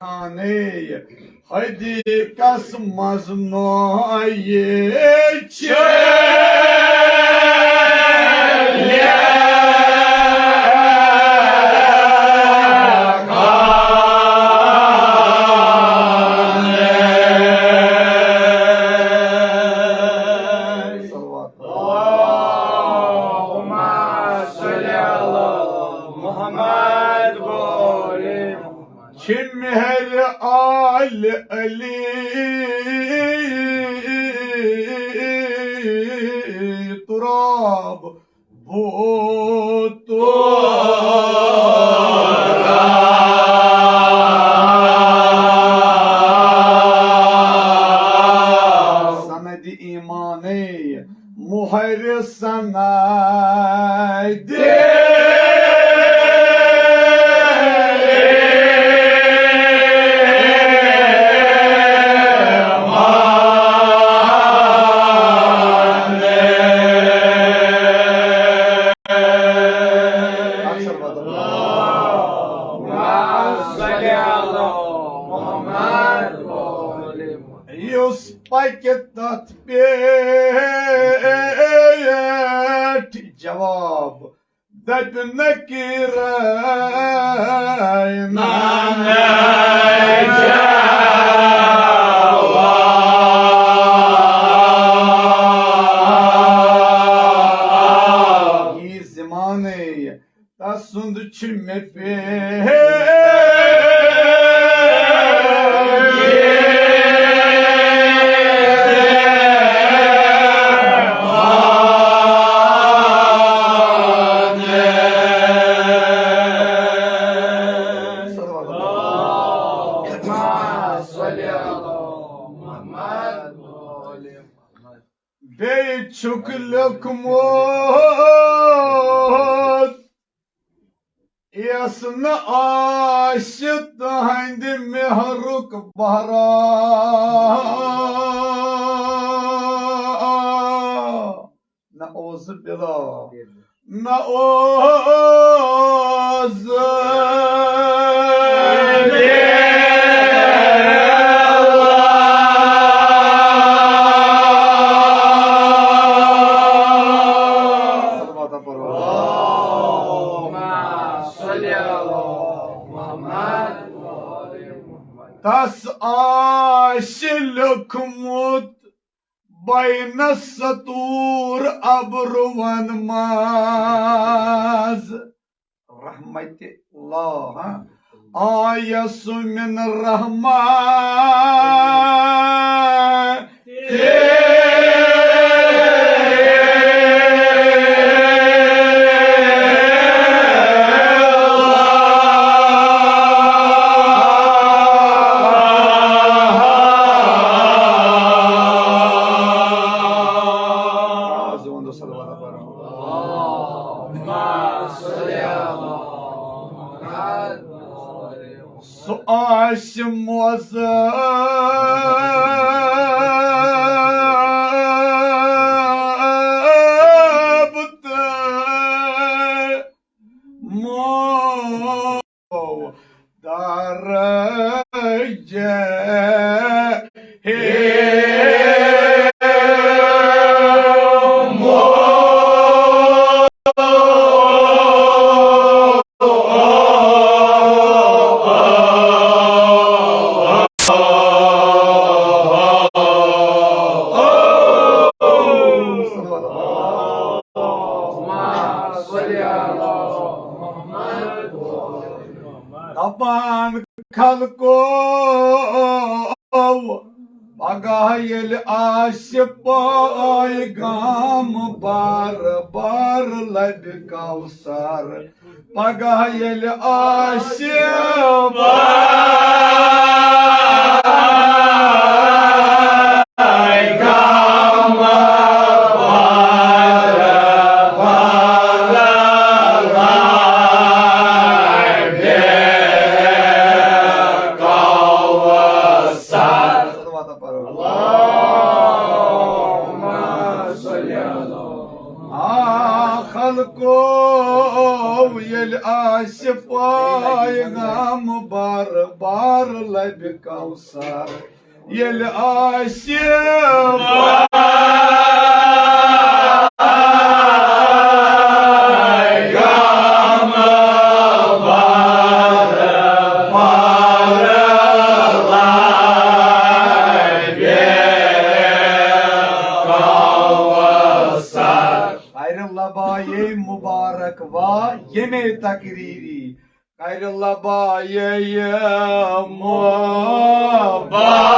Ane, haydi kasmaz noye çele. Kim her Ali turab bu turab sanadi imane muhayr sanadi paketat bet cevap dedine kirayna cevap yi zamane tasund çime pe بيتشك لكموت يصنع عاشت عند مهرك بهراء نعوذ بالله نعوذ Tas aşilkumut bayna satur abruvan maz rahmeti Allah ayasu min rahman Aşım vazabıtı mo darece Aman kalkov bagayel aşpay gam bar bar lad kausar bagayel aşpay gam Yel aşıfay gam bar bar لبِ کوثر ییٚلہِ آسہِ मुबारक वाह येमे तकरीरी खैर लबाये मुबारक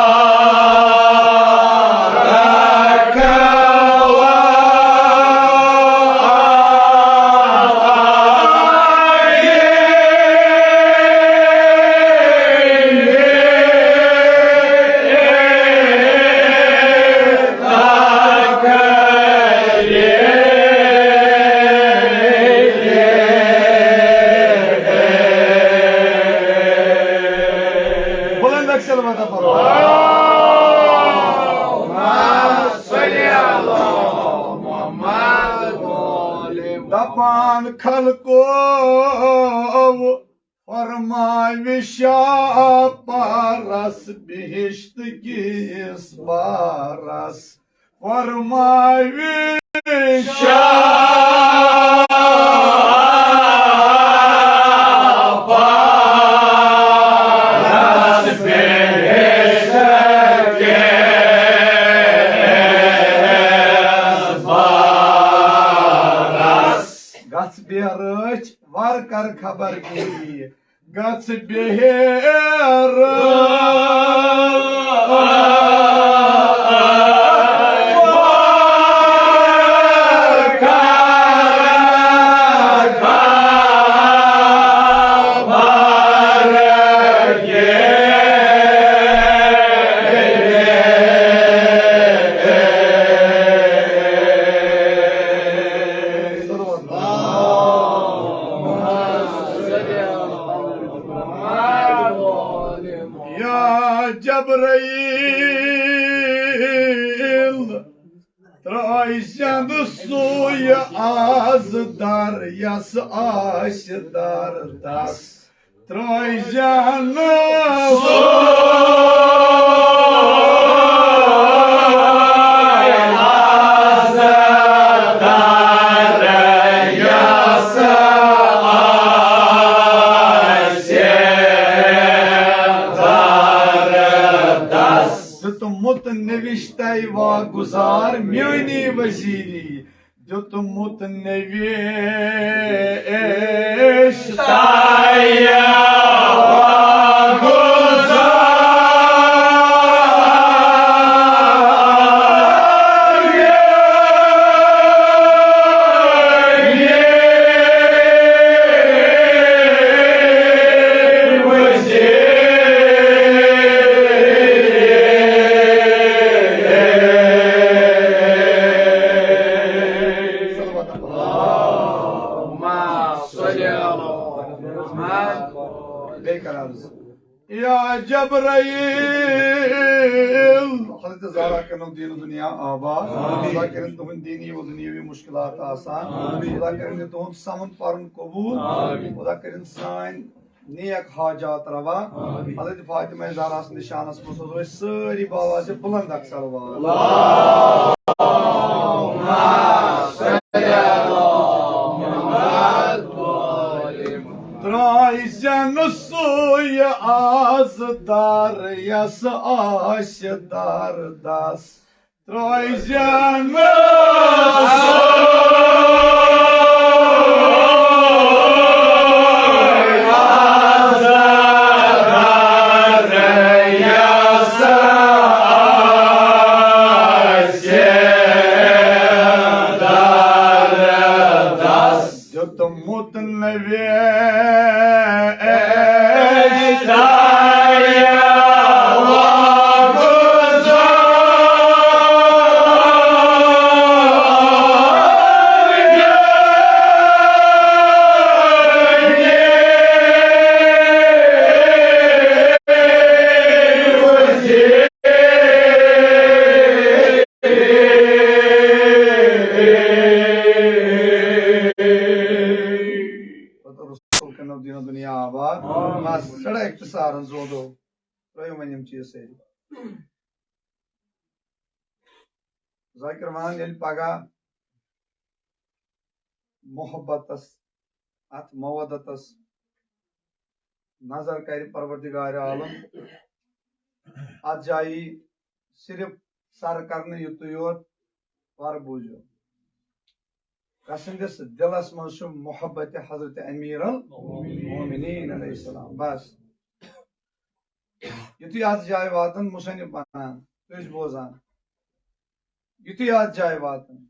दपान खलको फरमाविशा पारस बिहिश्त किस बारस फरमाविशा वार कर खबर की गच Behar Cebrail Trayşan suyu azdar yas aşdar das Trayşan suyu Neviştay va guzar myoni vaziri Dutmut neviştay va Ya Cebrail Hazreti Zahra kanım dini dünya aba Allah kerin tuhun dini ve dünyevi muşkilat asan Allah kerin tuhun samın parın kabul Allah kerin sain niyek hacat rava Hazreti Fatıma Zahra'sın nişanası musul ve sari bağlacı buland aksal var Allahümme salli ala Trayşan suyu azdar yas aşdar das Trayşan Dunia var. Mas será que saran zodo? Throw one चीज सारी Zakir one ये पगह मोहब्बतस अत मवदतस नजर कर परवरदिगार आलम अत जाई सिर्फ सर करने युत योत पर बूझो कसंदिस दिलस मज मोहब्बत हजरत अमीर अल मोमिनीन अलैहिस्सलाम बस युत अत जाय वातन मुसन्निफ बनान तुझ बोजान युत अत जाय वातन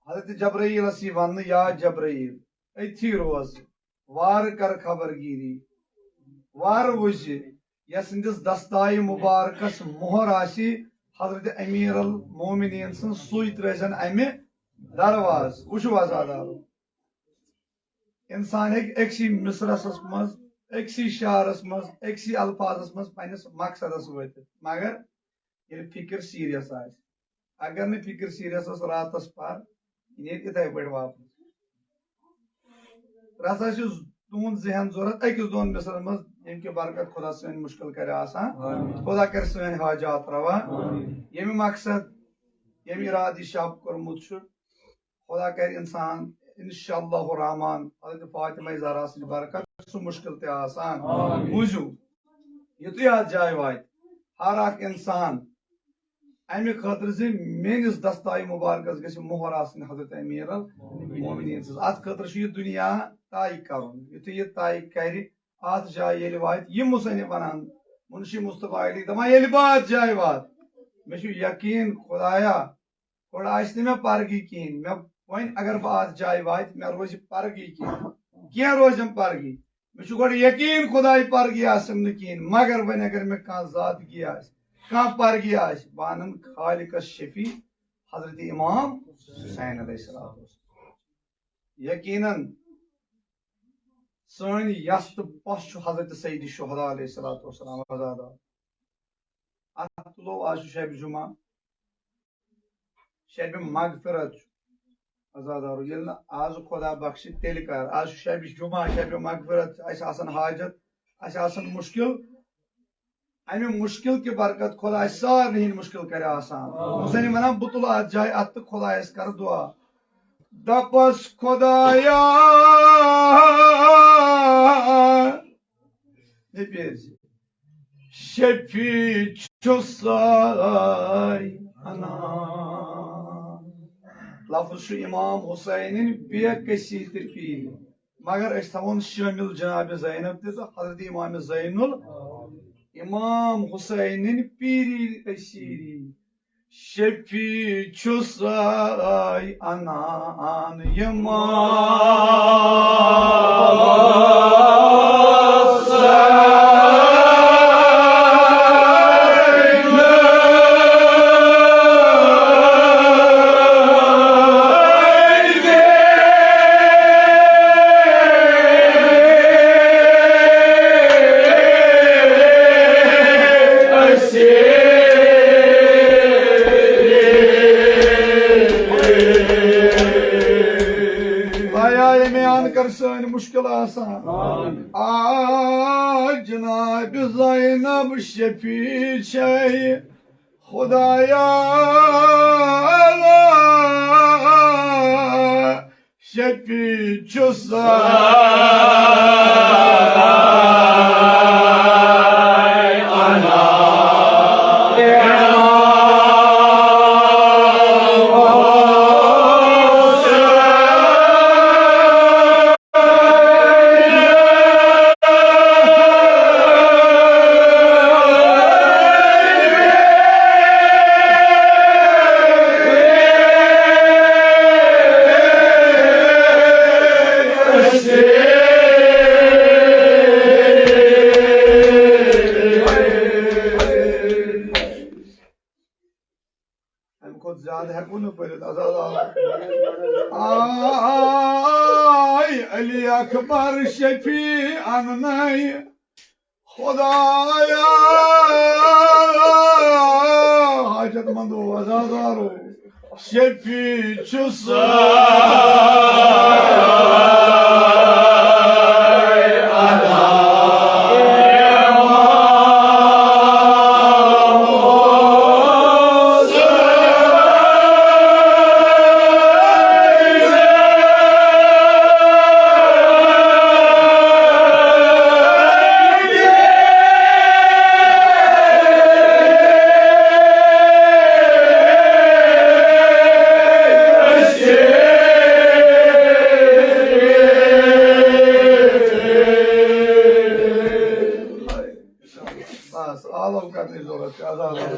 हजरत जबराइल वन या जबराइल अथी रोज वार कर खबरगिरी वार वुझ यंदिस दस्ताय मुबारकस मोहर आसी हजरत अमीर अल मोमिनीन सुई त्रन अमे दरवाज वुचु आजादार इंसान हेक्सी मिसरस मज एक्सी शारस मज एक्सी अल्फाजस मज पन्निस मकसदस वत मगर ये फिक्र सीरियस अगर न फिक्र सीरियस रातस पर इथे पे वापस रसा तुंद जहन जरूरत अकिस दोन मिसल मज यम बरकत खुदा सन मुश्किल कर खुदा कर सन हाजात रवा यम मकसद यम इराद शब कोर्मुत खुदा कर इंसान इंशाअल्लाह रहमान हजरत फातिमा ज़हरा सं बरकत सु मुश्किल ते आसान बूझू युत जाय वात हर अख इंसान अमे खतर से मेनिस दस्ताय मुबारकस गि मोहर हजरत अमीर अल मोमिनीन अत खतर यह दुनिया तय कर युत यह तय कर अत जाय ये वात यह मुसन्निफ वनान मुंशी मुस्तफा अली दपान ये बह जाय वात मे यकीन खुदाया थोड़ा मे परगी कहें मे वन अगर बह अत जाय वात मे रोज परगी कह रोजम परगी मे गो यकीन खुदाय परगी आसम न कहें मगर वन अगर मे कह ज़ादगी कह परगी बह खालिक शफी हजरत इमाम हुसैन अलैहिस्सलाम यकीनन सन यस तो पस हजरत सईद शुहदा अलैहिस्सलाम आजादा अत तुलो आज शब जुमा शब मगफिरत आजादार ये आज खुदा बख्श तेल कर आज शब जुमा शब मगफिरत हाजत मुश्किल अमे मुश्किल की बरकत खुदा सारे मुश्किल कर आसान वन बह तुल अत जाय अत खुदायस कर दुआ दपस खुदाया शफी लफ्ज इमाम हुसैन बेकसी पीर मगर थवन शामिल जनाब ज़ैनब तो हजरत इमाम ज़ैनुल इमाम हुसैन पीरी असीरी शफी अनान मुश्किल आसान आज जनाब ज़ैनब शफी खुदाया शफी अली अकबर शफी अननाई खुदाया हाजतमंदो अज़ादारो शफी बस आलो करने जरूरत है आजाद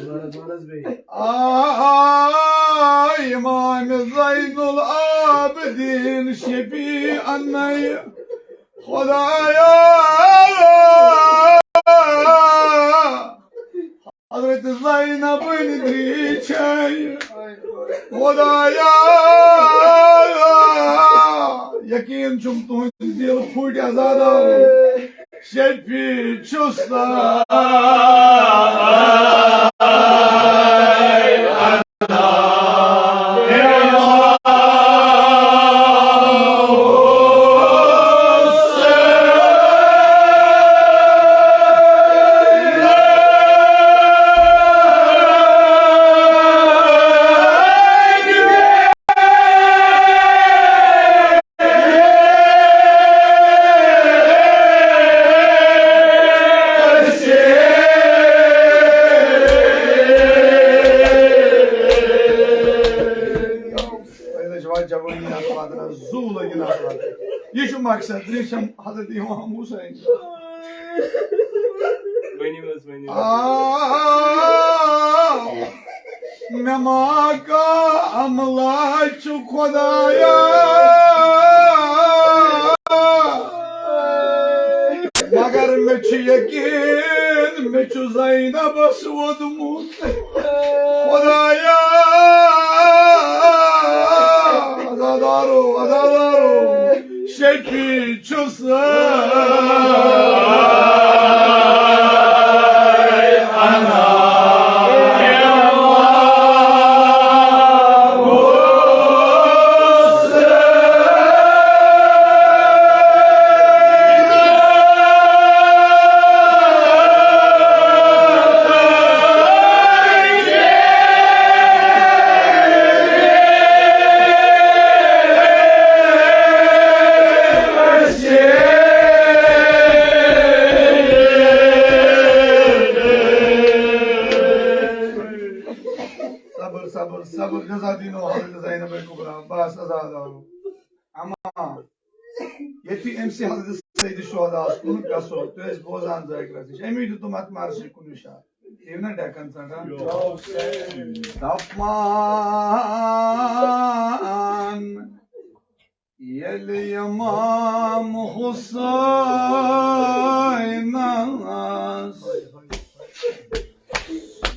इमाम ज़ैनुल आबिदीन शफी अन्नई खुदाया हज़रत ज़ैनब निद्रीचाय खुदाया यकीन चुम तुम दिल फुट आजादा शफी चुस्ता मकसद रेशम हजरत इमाम हुसैन नमा का अमला चु खुदाया मगर में यकीन में ज़ैनब वोदमुत खुदाया अदादारो अदादारो Shafi चुसा Seydi Şuhada Kunuk Gaso, Tüez Bozan Zaygratiş. Emiydi tumat marşı konuşa. Evine dekan sana. Tapman Yeli Imam Husaynas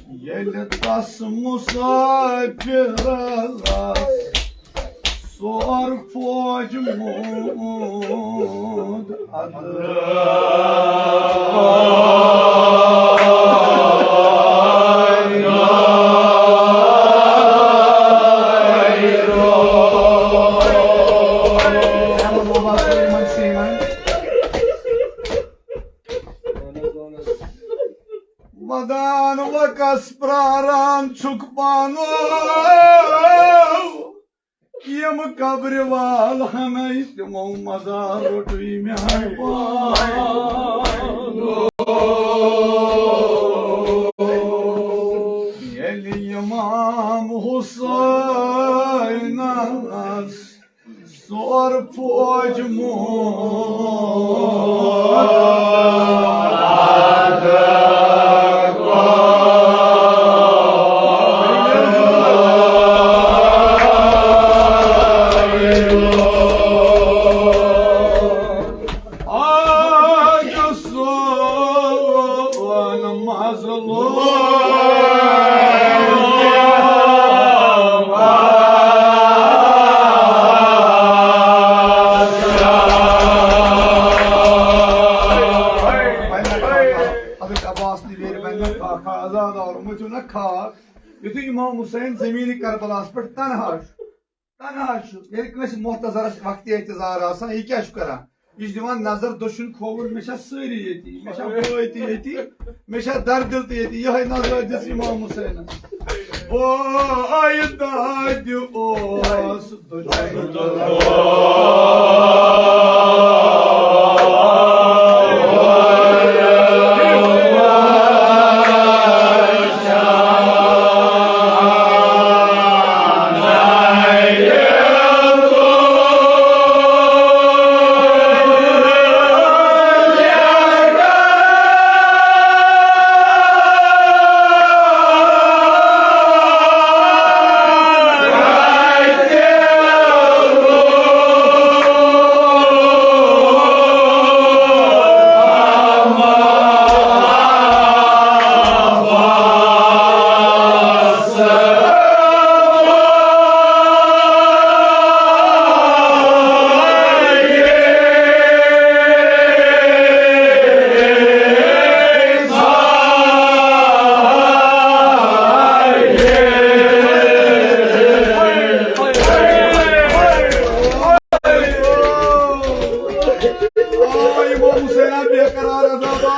Yeli Tas Musafir Alas Sor Focmud adı Madan vakas praran çukpano Yem kabrival hanay timo mazar rotui meharbano Yeli Imam Husaynas Sor Focmud Yutu İmam Hüseyin zemini Karbalas per tanhaş. Tanhaş. Yeri kınaş muhtazar vakti intizar alsan iyi ki aşkara. İcdivan nazar doşun kovul meşa sığırı yeti. Meşa boğeti yeti. Meşa dardıltı yeti. Yahay nazar edis İmam Hüseyin'e. O ayda diyoruz. Doşun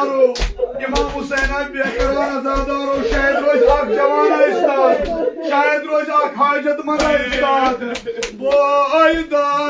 Azadarı, İmam Hüseyin Abi Kervan Azadarı, Şehit Roş Ak Cevana İstad, Şehit Roş Ak Hacet Mana İstad, bu aydan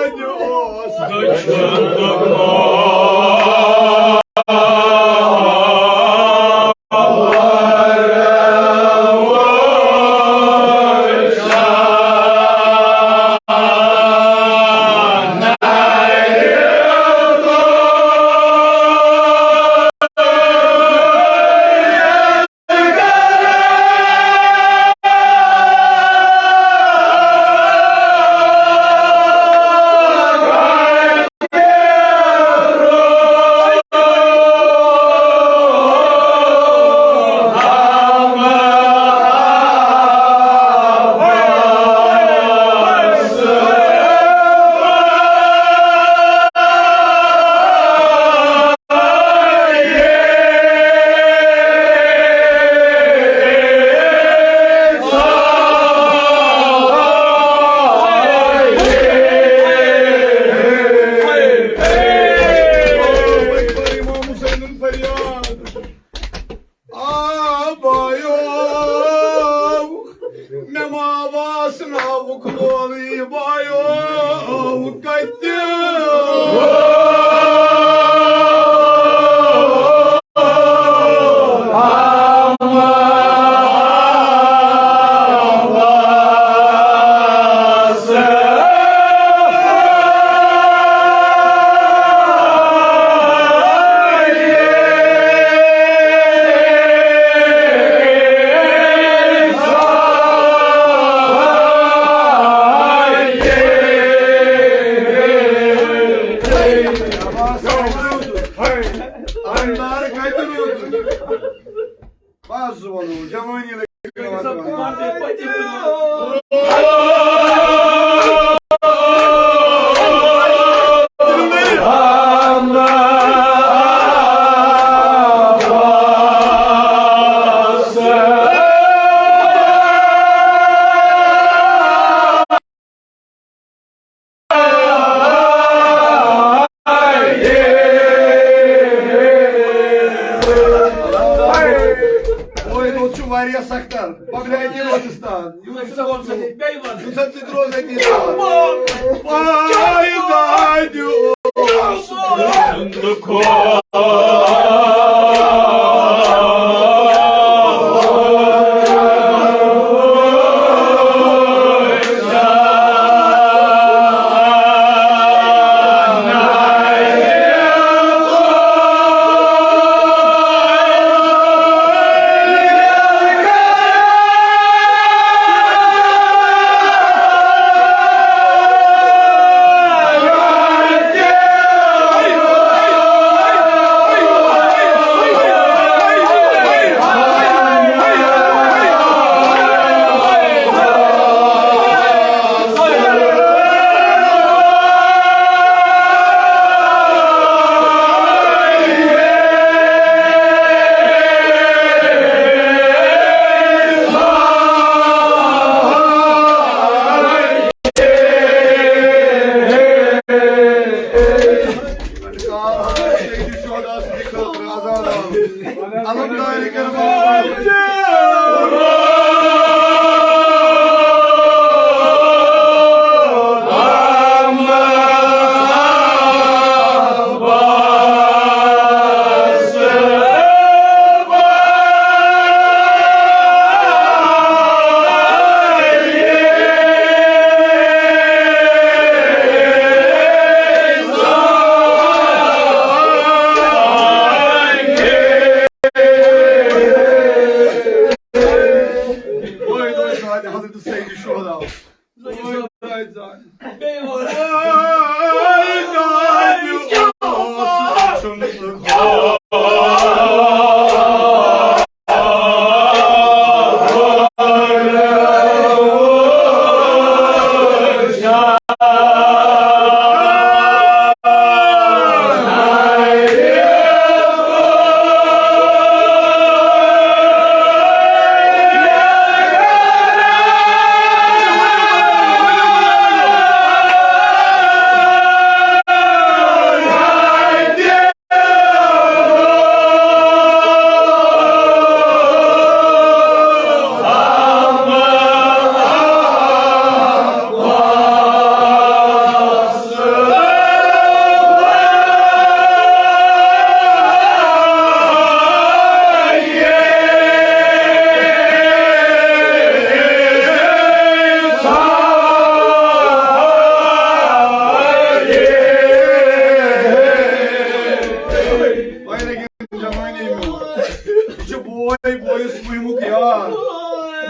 boyus muhimuk yar.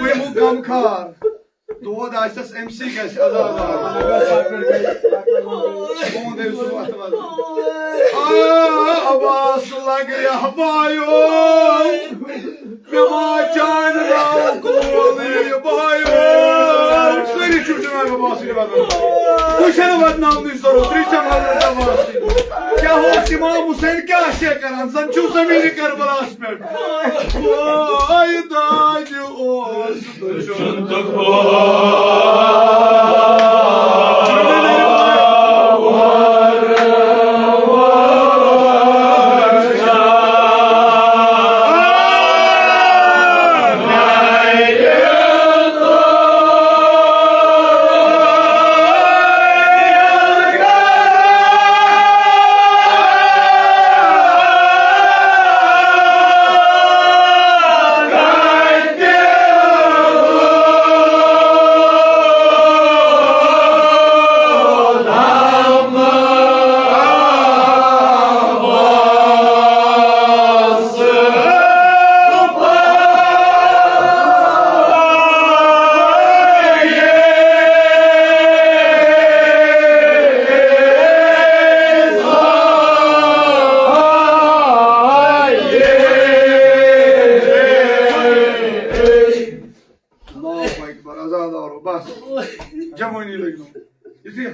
Muhimuk gamkar. Doğu da esas MC geç azadar. Onu da Yusuf atmaz. Abbas lagi bayo. Mema canına kulu bayo. Söyle çocuğuna Abbas'ı bakalım. Kuşana badnamlı soru. Triçam hazırda bahsi. क्या हो इमाम हुसैन क्या आशय करान संचू जमीन Karbala में आय दाज ओस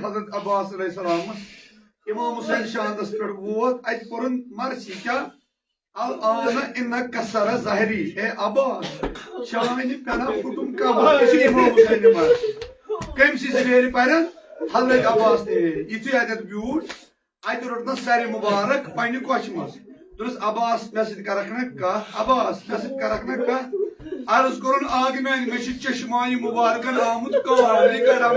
Hazret Abbas Aleyhisselam'ın İmam Hüseyin şahındas per vot ayet porun marsi kya al ana inna kasara zahiri Abbas şahini pena kutum kabul eşi İmam Hüseyin'e marsi kemsi ziveri payran Hazret Abbas ne itu adet biur ayet orada sari mübarek payni koçmaz durus Abbas mescid karaknak ka Abbas mescid karaknak ka arz korun agmen meşid çeşmayı mübarekan amut kavali karam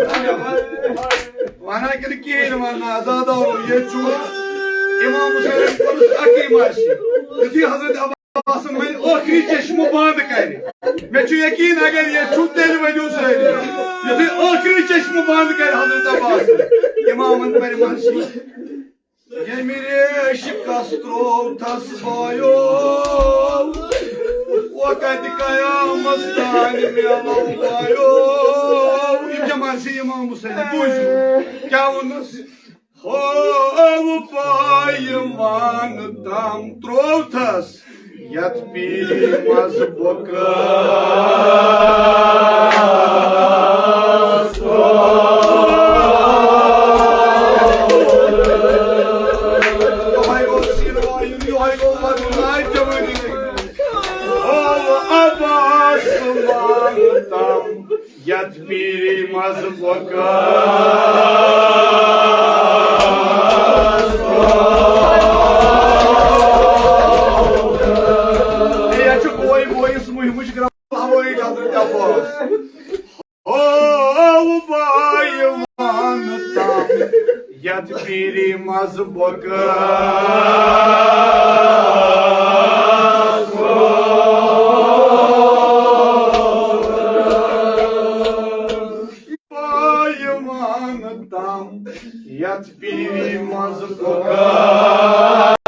Mana kiri kihin mana azada olur ye çuğ İmam Hüseyin konus aki marşi Lütfi Hazreti Abbas'ın ben o kiri çeşmi bandı kayri Meçu yakin agar ye çuğ deli vecû söyledi Lütfi o kiri çeşmi bandı kayri Hazreti Abbas'ın İmamın beri marşi Yemiri şikastro tasbayo Vakati kayamastani mi Allah'u İmce marşi İmam Hüseyin buyur क्या उनस हो पायमान tam trotas yat bilmaz bokas Yohay go sirvayın yohay go madunay jamani Abbas tam yat bilmaz bokas Yat birimaz bokas Bayman tam Yat birimaz bokas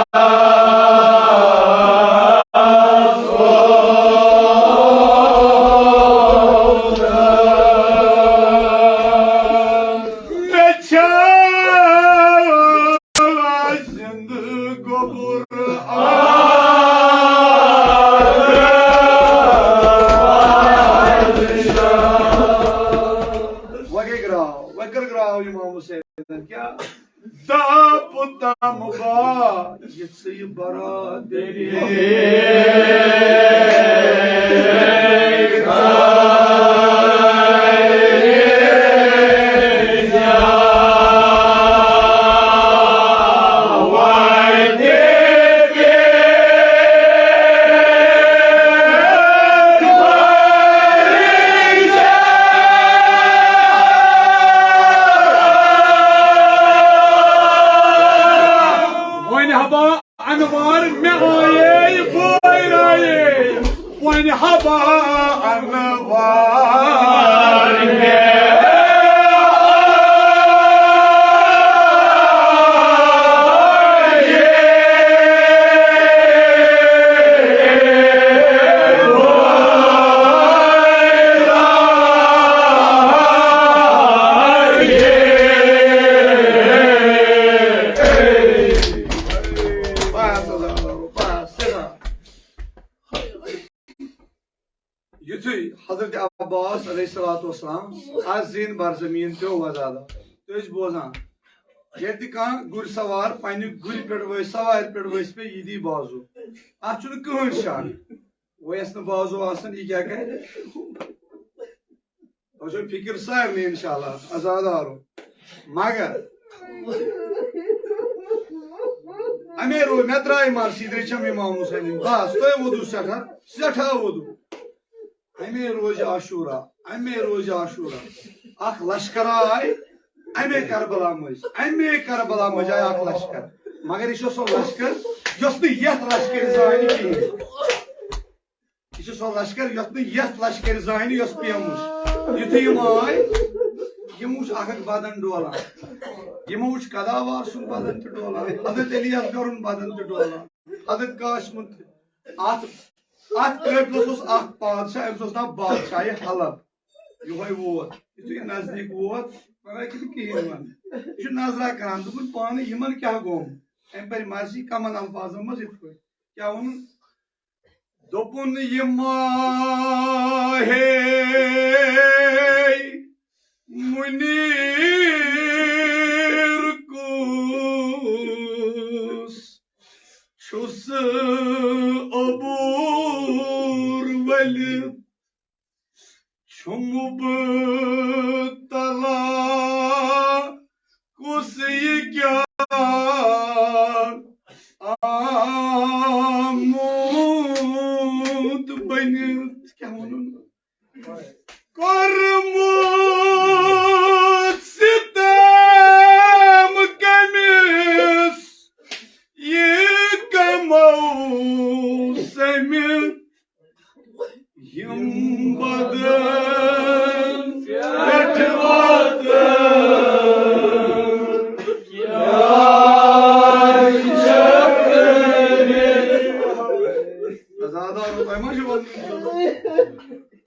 युथु हजरत अब्बास अलैहिस्सलाम आज gene बर जमीन पे वजादा तो बोजान ये गुर सवार पन्ने गुर पे वस सवार पे वस पे यह दी बाजू अत कहन शान वस न बाजू आसन यह क्या करे तो फिक्र सारे इंशाल्लाह आजादारो मगर अमे रो मे द्राय मार्सी द्रेचम इमाम हुसैन बस तो वोदू सठा वोदू अमे रोज आशूरा अख लश्कर आय अमे करबला मज आय अख लश्कर मगर यह सो लश्कर यस यथ लश्कर जान कहें यह सो लश्कर यथ लश्कर जान यस पेमुश युथ यम आय यम वुच अख बदन डोलान यम वुच कदावार सुन बदन तो डोलान हजरत इलियास गरुन बदन तो डोलान हजरत काशमुन अत कबलस बादशाह अम्स नाम बादशाह हलब ये वोत यु नजदीक वोत वह कहें वन यह नजरा करान दोपन पान यमन क्या गोम अम पर मर्जी कमन अल्फाजन मज इत क्या वन दोपन हे मुनीर कुस छुस अबूर वली छुमुब तला कुस ये क्या आमूद बनित क्या वनुन करमुत सितम कमिस ये कमौ समित यम बदन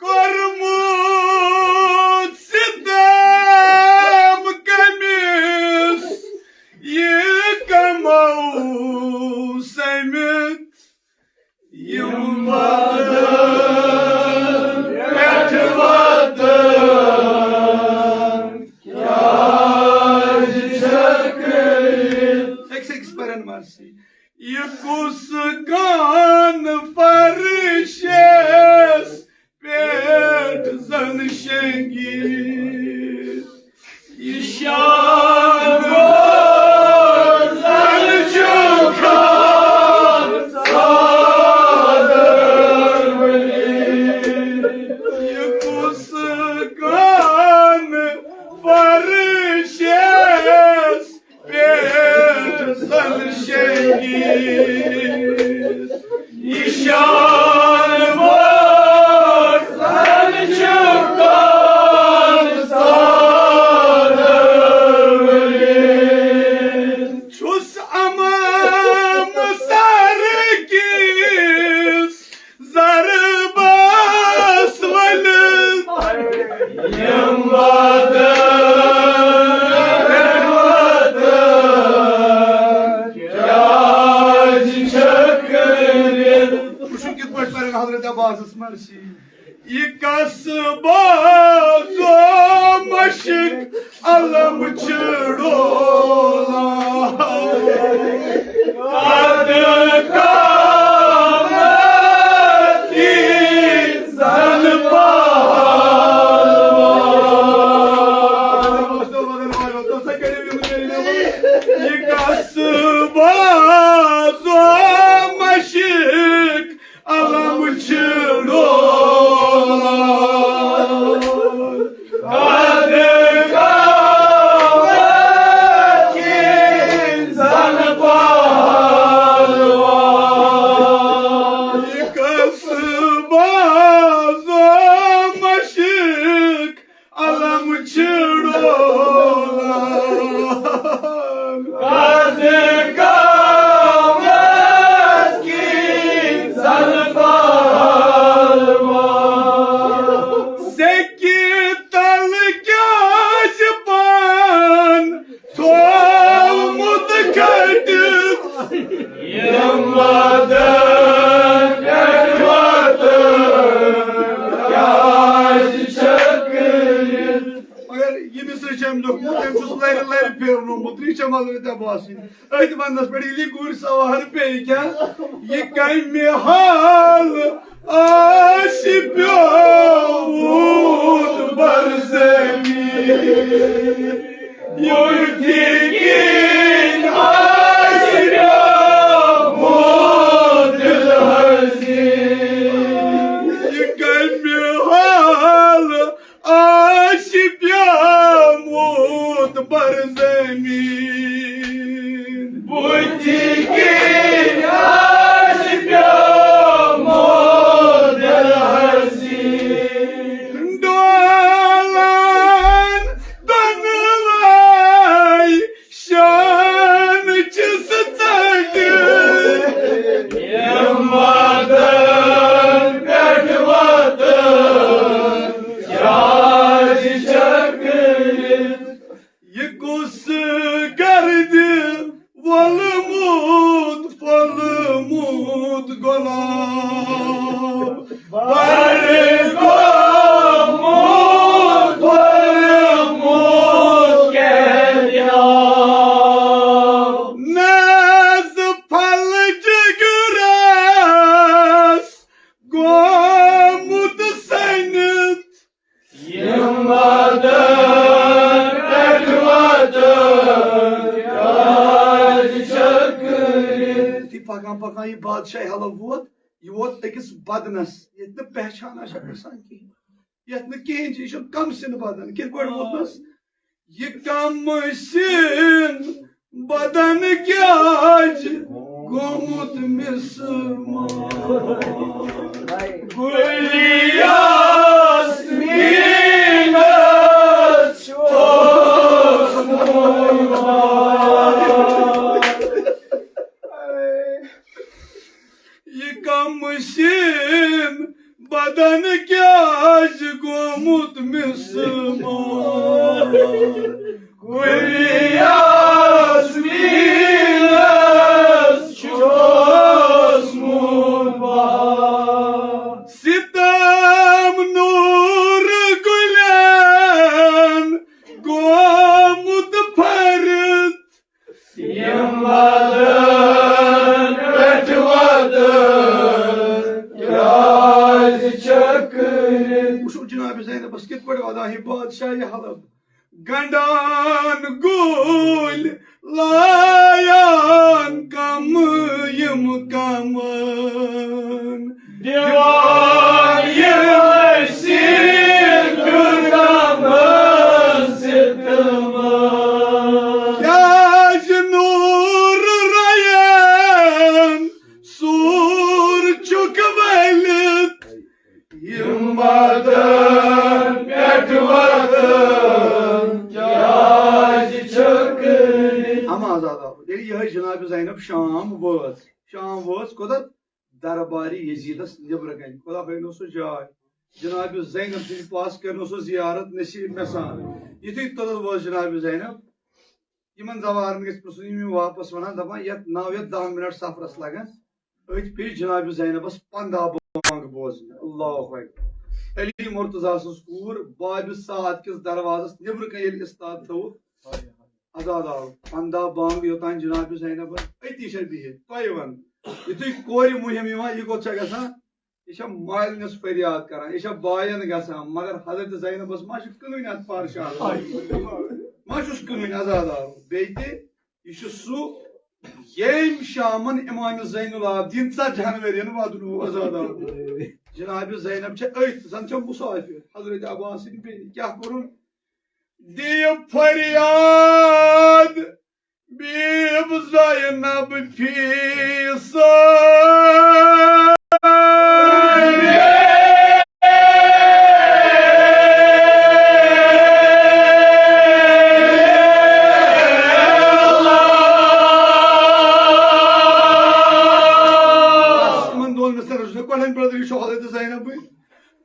करमुत सितम कमिस ये कमौ समित यम ये कुस कान फरिशेस पेट जन शेंगी ये शान जन चुका ये कुस कान फरिशेस पेट जन शेंगी ईशान मोर चुकान सादवली छुस अमाम सर किस जरबास वल यम ये कसबा जो मशिक अलम छड़ोला कद कामती सन ये कसबा जो मशिक अलम छड़ोला फेरनो मुद्री चमल बासी अत वंदस पे इली गुर सवार पे क्या ये कम हाल आशिप्यो बरसमी युर्थिकिन आशिप्यो दिल हसी ये कम हाल आशिप्यो बरसमी बुझिकिन आशिप्यो पकान यह बादशाह हल वोत यह वोत अकिस बदनस ये पहचान कहें ये कहें यह कम सिन बदन कित पे वोतनस यह कम सिन बदन क्या गोमुत मिसमा कमशिन बदन क्या गोमुत मिसमा सितम नूर गुलन गोमुत फरत जनाब ज़ैनबस कित पे वदा बादशाह हलब गंडान गुल लायान कम यम कमन दीवान यसीर कम सितमा क्या नूर रयन सूर चुकवलत यमदन यह जनाब ज़ैनब शाम वोच कोत दरबारी यजीदस नबर कन खुदा बनो सो जाय जनाब ज़ैनब सि पास कर सो जियारत नसीब मे सान युथु तोल वो जनाब ज़ैनब इन जवान गुन वापस वन दपान ये 9-10 मिनट सफरस लगन अत पे जनाब ज़ैनबस 15 बांग बोजन अल्लाहु अकबर अली मुर्तजा सूर बाब साद किस दरवाजस नबर कन इस्ताद थो आजाद आव 15 बांग योतान जनाब ज़ैनब अति बिहित तय वन युथु कोर मुहिम यह गोत यह मालिनस फरियाद कर यह बायन ग मगर हजरत ज़ैनबस मा कन अत पारशाह मा कन आजाद आव बे यह सू येम शामन इमाम ज़ैनुल आबदीन 40 वरियन वदनु आजाद आव जनाब ज़ैनब जन मुसाफिर हजरत अब्बास क्या करुन दिय फरियाद बीब ज़ैनब फीस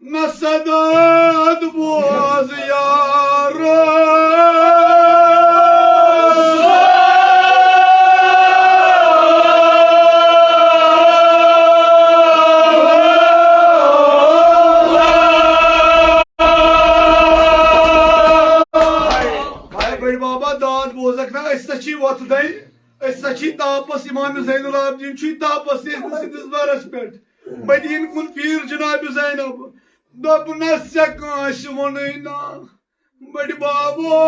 नसदाद बोज यारो भाई बड़ बाबा दाद बोजक ना छी तापस इमाम ज़ैनुल आबिदीन छी तापस सिंधिस बारस पे मदीन कुन पीर जनाब ज़ैनब दोपन से काश वनै ना बड़ बाबो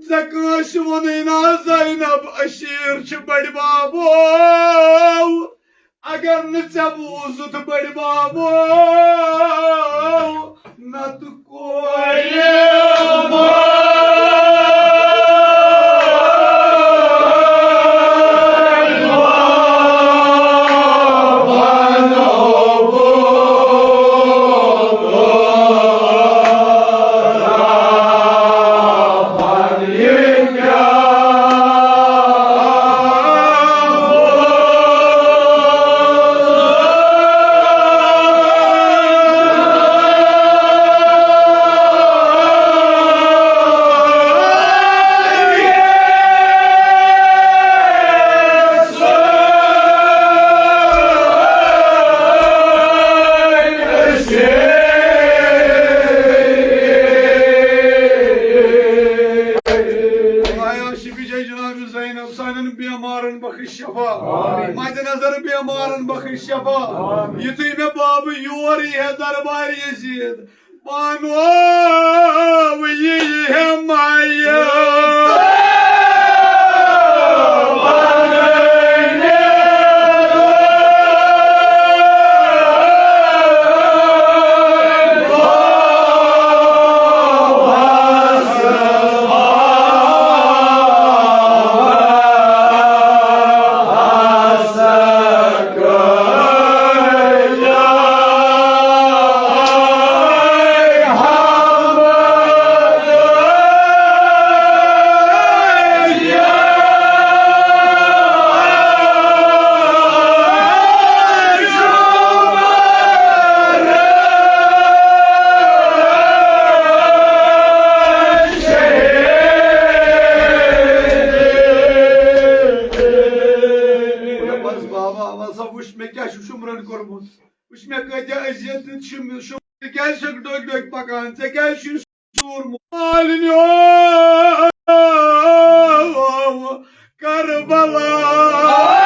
से काश वनै ना ज़ैनब अशीर छ बड़ बाबो अगर न चे बूजुत बड़ बाबो नत कोई युथी मे बाब योर यह दरबार यजीद पानो ये माया पकान Karbala